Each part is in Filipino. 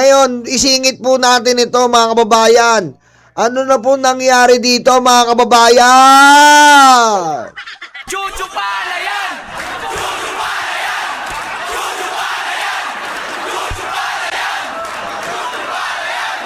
Ngayon, isingit po natin ito mga kababayan. Ano na po nangyari dito mga kababayan? Chuchu pala yan! Chuchu pala yan! Chuchu pala yan! Chuchu pala yan! Chuchu pala yan!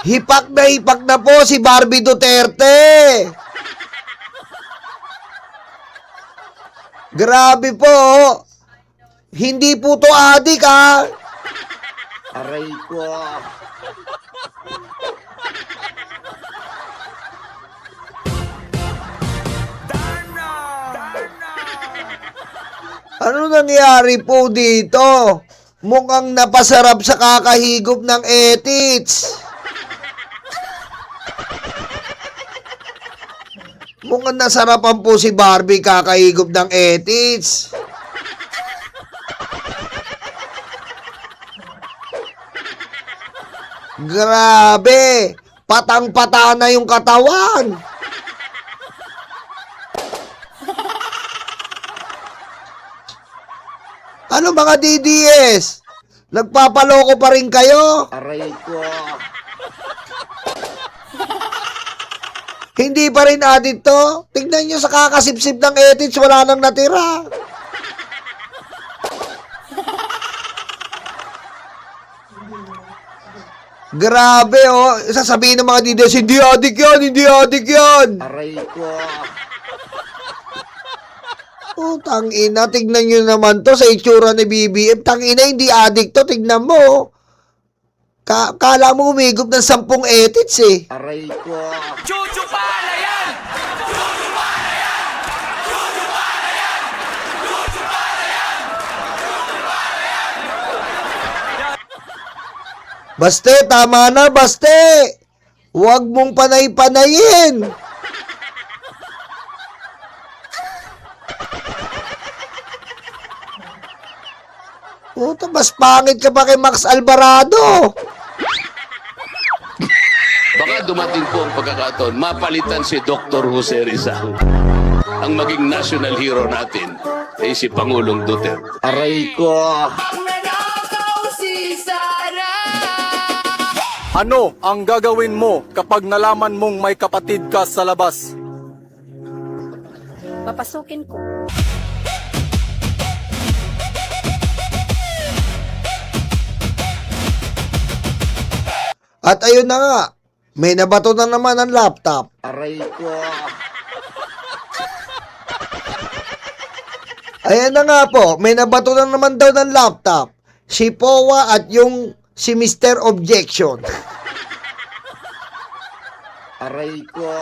Hipak na po si Barbie Duterte. Grabe po. Hindi po to adik ha. Aray ko. Ano nangyari po dito? Mukhang napasarap sa kakahigop ng etits. Mukhang nasarapan po si Barbie kakahigop ng etits. Grabe! Patang-pata na yung katawan. Ano mga DDS? Nagpapaloko pa rin kayo? Aray ko. Hindi pa rin adit to? Tignan nyo sa kakasipsip ng etits, wala nang natira. Grabe oh. Sasabihin ng mga DDS, hindi adik yan, hindi adik yan. Aray ko. Oh, tangina, tignan nyo naman to sa itsura ni BBM. Tangina, hindi adik to, tignan mo. Kala mo umigop ng 10 etits eh. Aray ko. Chuchu pala yan! Chuchu pala yan! Chuchu pala yan! Chuchu pala yan! Chuchu pala yan! Baste, tama na, baste. Huwag mong panay-panayin. Puta, mas pangit ka pa kay Max Alvarado. Baka dumating po ang pagkakataon, mapalitan si Dr. Jose Rizal. Ang maging national hero natin ay si Pangulong Duterte. Aray ko. Ano ang gagawin mo kapag nalaman mong may kapatid ka sa labas? Papasukin ko. At ayun na nga, may nabato na naman ang laptop. Aray ko. Ayan na nga po, may nabato na naman daw ng laptop. Si Powa at yung si Mr. Objection. Aray ko.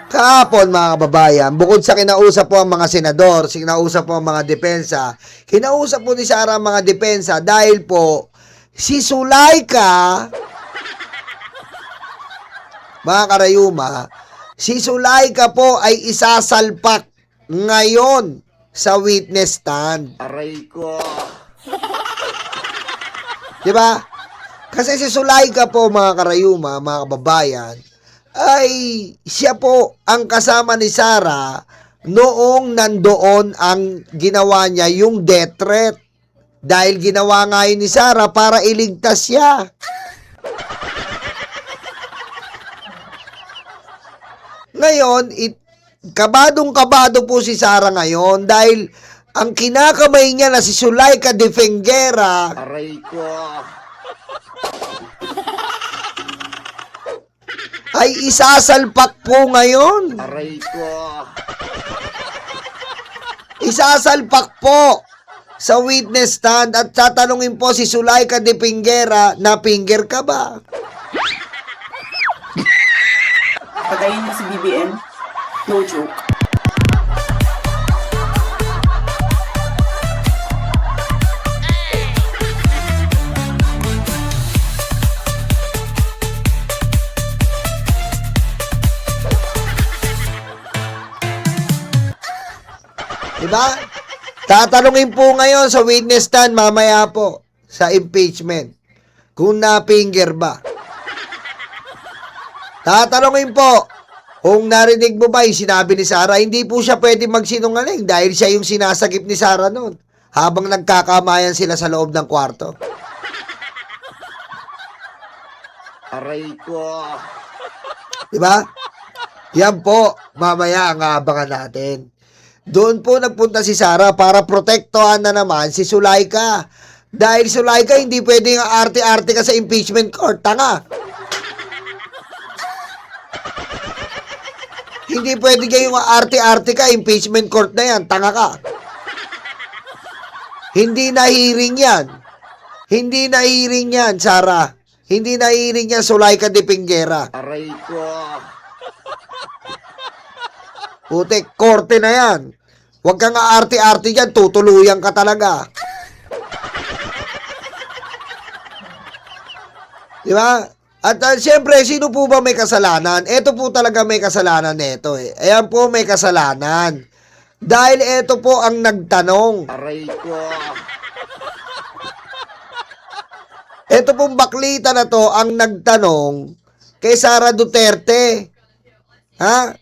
Kahapon mga kababayan, bukod sa kinausap po ang mga senador, kinausap po ang mga depensa, kinausap po ni Sara ang mga depensa dahil po si Sulaika, mga karayuma, si Sulaika po ay isasalpak ngayon sa witness stand. Aray ko. Diba? Kasi si Sulaika po mga karayuma, mga kababayan, ay siya po ang kasama ni Sara noong nandoon ang ginawa niya yung death threat. Dahil ginawa nga yun ni Sara para iligtas siya. Ngayon, kabadong-kabado po si Sara ngayon dahil ang kinakamay niya na si Sulaika de Fengera Aray ko. ay isasalpak po ngayon. Aray ko. Isasalpak po sa witness stand at tatanungin po si Sulaika de Fengera na finger ka ba? Patayin mo si BBM. No joke. Diba? Tatanungin po ngayon sa witness stand mamaya po sa impeachment kung na-finger ba. Tatanungin po, Kung narinig mo ba yung sinabi ni Sarah, hindi po siya pwede magsinungaling dahil siya yung sinasagip ni Sarah noon habang nagkakamayan sila sa loob ng kwarto. Aray ko. Diba? Yan po, mamaya ang abangan natin. Doon po nagpunta si Sarah para protektohan na naman si Sulaika. Dahil Sulaika, hindi pwedeng arte-arte ka sa impeachment court. Tanga. Hindi pwede kayong arte-arte ka, impeachment court na yan. Tanga ka. Hindi na hearing yan. Hindi na hearing yan, Sarah. Hindi na hearing yan, Sulaika de Pinguera. Aray ko. Putik, korte na yan. Huwag kang arte-arte dyan, tutuluyan ka talaga. Di ba? At siyempre, sino po ba may kasalanan? Ito po talaga may kasalanan nito eh. Ayan po may kasalanan. Dahil ito po ang nagtanong. Aray ko. Ito pong baklita na to ang nagtanong kay Sara Duterte. Ha?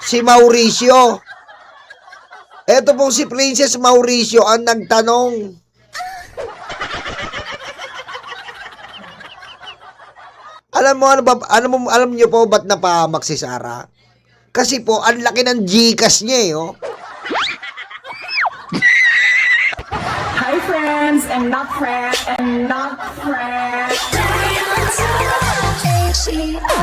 Si Mauricio. Ito pong si Princess Mauricio ang nagtanong. Alam niyo po ba't napahamak si Sara? Kasi po ang laki ng Gcash niya eh, oh. Hi friends and not friends and not friends. Aray ko.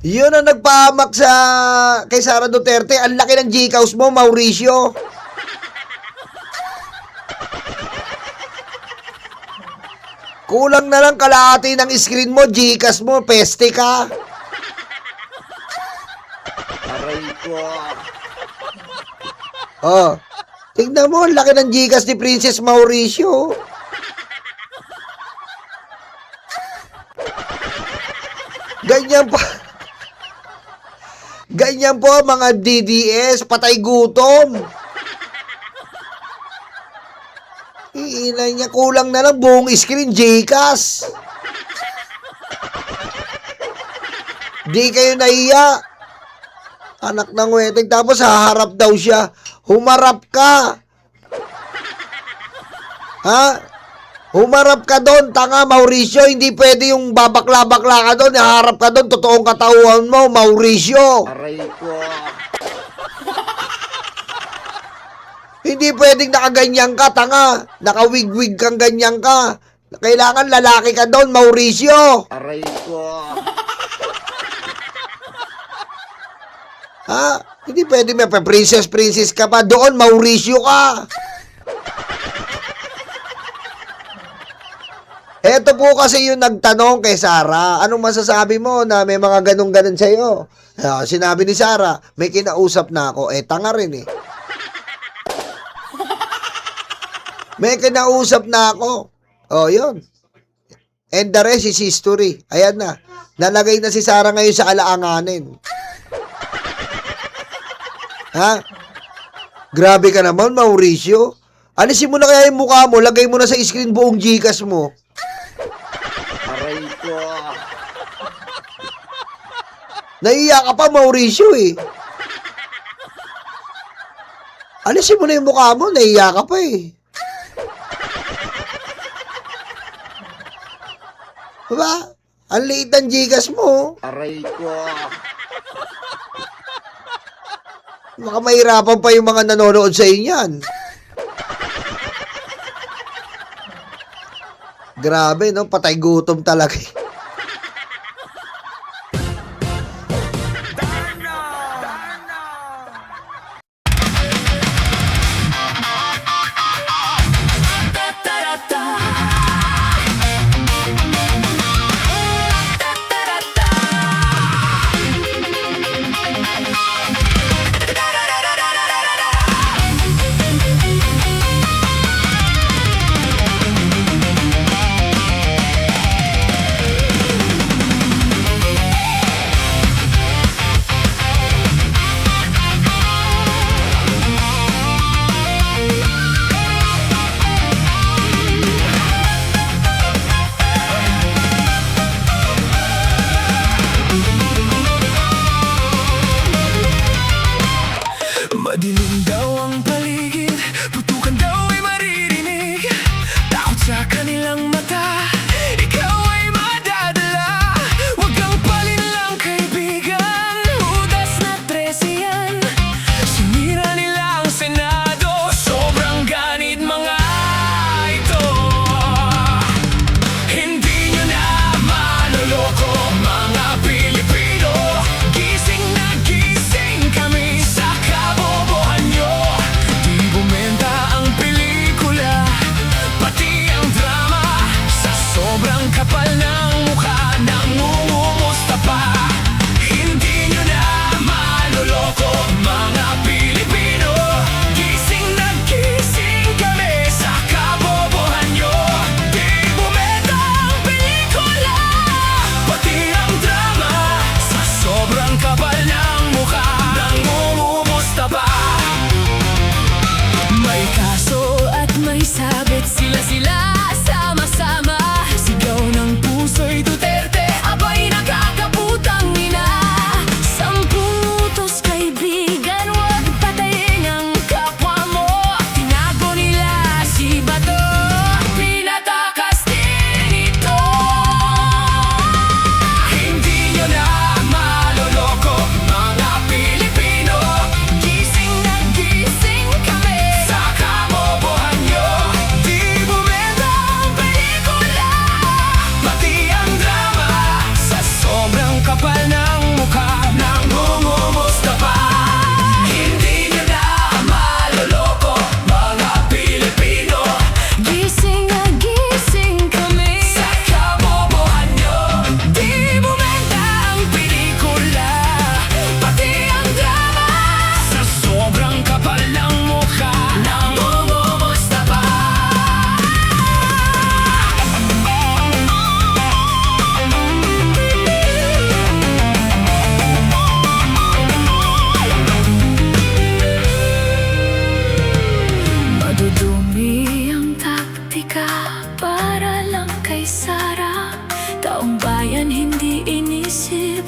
Yun ang nagpahamak kay Sara Duterte. Ang laki ng Gcash mo, Mauricio. Kulang na lang kalahati ng screen mo, Gcash mo, peste ka. Aray ko. Oh, tingnan mo, ang laki ng Gcash ni Princess Mauricio. Ganyan pa. Ganyan po mga DDS, patay gutom. Iilan niya, kulang na lang buong screen, Gcash. Di kayo nahiya. Anak ng weteng, tapos haharap daw siya. Humarap ka. Ha? Humarap ka doon, tanga Mauricio. Hindi pwede yung babakla-bakla ka doon, haharap ka doon, totoong katauhan mo, Mauricio. Aray ko. Hindi pwedeng nakaganyan ka, tanga. Nakawig-wig kang ganyan ka. Kailangan lalaki ka doon, Mauricio. Aray ko. Ha? Hindi pwede may princess ka pa doon, Mauricio ka. Eto po kasi yung nagtanong kay Sara. Anong masasabi mo na may mga ganun-ganun sa'yo? Sinabi ni Sara, may kinausap na ako. Tanga rin eh. May kinausap na ako. Oh, yun. And the rest is history. Ayan na. Nalagay na si Sara ngayon sa alaanganin. Ha? Grabe ka naman, Mauricio. Alisin mo na kaya yung mukha mo, lagay mo na sa screen buong Gcash mo. Aray ko. Naiiyak ka pa, Mauricio eh. Alisin mo na yung mukha mo, naiiyak ka pa eh. Diba? Ang liit ng Gcash mo. Aray ko. Baka mahirapan pa yung mga nanonood sa inyan. Grabe, no? Patay gutom talaga. yan hindi inisip.